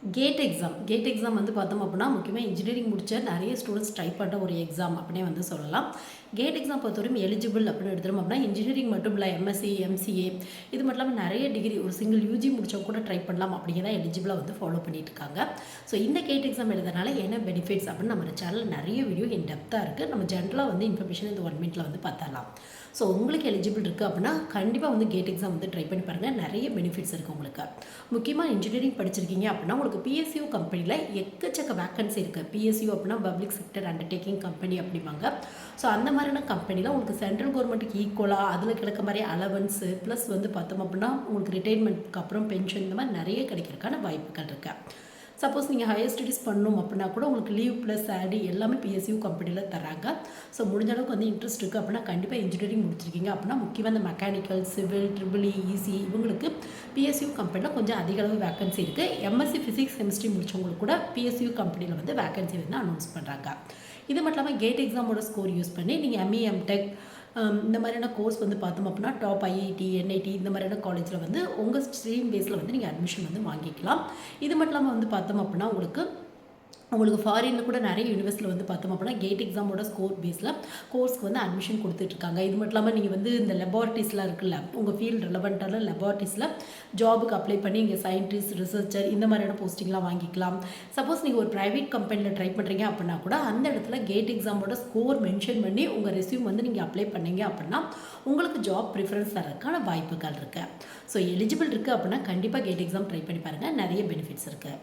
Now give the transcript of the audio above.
Gate exam வந்து பார்த்தோம் அப்படின்னா முக்கியமாக இன்ஜினியரிங் முடிச்ச நிறைய ஸ்டூடெண்ட்ஸ் ட்ரை பண்ணுற ஒரு எக்ஸாம் அப்படின்னே வந்து சொல்லலாம். கேட் எக்ஸாம் பொறுத்தவரைக்கும் எலிஜிபிள் அப்படின்னு எடுத்துட்டோம் அப்படின்னா இன்ஜினியரிங் மட்டும் இல்லை, எம்எஸ்சி, எம்சிஏ இது மட்டும் இல்லாமல் நிறைய டிகிரி ஒரு சிங்கிள் யூஜி முடிச்சவங்க கூட ட்ரை பண்ணலாம் அப்படிங்கிறத எலிஜிபிளாக வந்து ஃபாலோ பண்ணிட்டு இருக்காங்க. ஸோ இந்த கேட் எக்ஸாம் எழுதுறதுனால என்ன பெனிஃபிட்ஸ் அப்படின்னு நம்ம சேனலில் நிறைய வீடியோ இன் டெப்த்தாக இருக்குது. நம்ம ஜென்ரலாக வந்து இன்ஃபர்மேஷன் இந்த 1 மினிட்ல வந்து பார்த்தரலாம். ஸோ உங்களுக்கு எலிஜிபிள் இருக்குது அப்படின்னா கண்டிப்பாக வந்து கேட் எக்ஸாம் வந்து ட்ரை பண்ணி பாருங்கள். நிறைய பெனிஃபிட்ஸ் இருக்குது உங்களுக்கு. முக்கியமாக இன்ஜினியரிங் படிச்சிருக்கீங்க அப்படின்னா உங்களுக்கு பிஎஸ்யூ கம்பெனியில் எக்கச்சக்க வேக்கன்சி இருக்குது. பிஎஸ்யூ அப்படின்னா பப்ளிக் செக்டர் அண்டர்டேக்கிங் கம்பெனி அப்படிம்பாங்க. ஸோ அந்த மாதிரியான கம்பெனியில் உங்களுக்கு சென்ட்ரல் கவர்மெண்ட்டுக்கு ஈக்குவலாக அதில் கிடைக்க மாதிரி அலவன்ஸு ப்ளஸ் வந்து பார்த்தோம் அப்படின்னா உங்களுக்கு ரிட்டைர்மெண்ட்க்கு அப்புறம் பென்ஷன் இந்த மாதிரி நிறைய கிடைக்கிறதுக்கான வாய்ப்புகள் இருக்குது. சப்போஸ் நீங்கள் ஹையர் ஸ்டடீஸ் பண்ணணும் அப்படின்னா கூட உங்களுக்கு லீவ் ப்ளஸ் சேலரி எல்லாமே பிஎஸ்யூ கம்பெனியில் தராங்க. ஸோ முடிஞ்ச அளவுக்கு வந்து இன்ட்ரெஸ்ட் இருக்குது அப்படின்னா கண்டிப்பாக இன்ஜினியரிங் முடிச்சிருக்கீங்க அப்படின்னா முக்கியமாக இந்த மெக்கானிக்கல், சிவில், ட்ரிபிள் இசி இவங்களுக்கு பிஎஸ்யூ கம்பெனியில் கொஞ்சம் அதிக அளவு வேக்கன்சி இருக்குது. எம்எஸ்சி ஃபிசிக்ஸ் கெமிஸ்ட்ரி முடிச்சவங்களுக்கு கூட பிஎஸ்யூ கம்பெனியில் வந்து வேக்கன்சி வந்து அனௌன்ஸ் பண்ணுறாங்க. இது மட்டும் இல்லாமல் கேட் எக்ஸாமோட ஸ்கோர் யூஸ் பண்ணி நீங்கள் எம்இ, எம்டெக் இந்த மாதிரியான கோர்ஸ் வந்து பார்த்தோம் அப்படின்னா டாப் ஐஐடி, என்ஐடி இந்த மாதிரியான காலேஜில் வந்து உங்கள் ஸ்ட்ரீம் பேஸில் வந்து நீங்கள் அட்மிஷன் வந்து வாங்கிக்கலாம். இது மட்டும் இல்லாமல் வந்து பார்த்தோம் அப்படின்னா உங்களுக்கு ஃபாரினில் கூட நிறைய யூனிவர்சிட்டியில் வந்து பார்த்தோம் அப்படின்னா கேட் எக்ஸாமோட ஸ்கோர் பேஸில் கோர்ஸ்க்கு வந்து அட்மிஷன் கொடுத்துட்ருக்காங்க. இது மட்டும் இல்லாமல் நீங்கள் வந்து இந்த லெபார்ட்ரிஸ்லாம் இருக்குல்ல, உங்கள் ஃபீல்டு ரெலவெண்ட்டான லெபார்ட்ரிஸில் ஜாபுக்கு அப்ளை பண்ணி இங்கே சயின்டிஸ்ட், ரிசர்ச்சர் இந்த மாதிரியான போஸ்டிங்லாம் வாங்கிக்கலாம். சப்போஸ் நீங்கள் ஒரு ப்ரைவேட் கம்பெனியில் ட்ரை பண்ணுறீங்க அப்படின்னா கூட அந்த இடத்துல கேட் எக்ஸாமோட ஸ்கோர் மென்ஷன் பண்ணி உங்கள் ரெஸ்யூம் வந்து நீங்கள் அப்ளை பண்ணீங்க அப்படின்னா உங்களுக்கு ஜாப் ப்ரிஃபரன்ஸ் தரதுக்கான வாய்ப்புகள் இருக்குது. ஸோ எலிஜிபிள் இருக்குது அப்படின்னா கண்டிப்பாக கேட் எக்ஸாம் ட்ரை பண்ணி பாருங்கள். நிறைய பெனிஃபிட்ஸ் இருக்குது.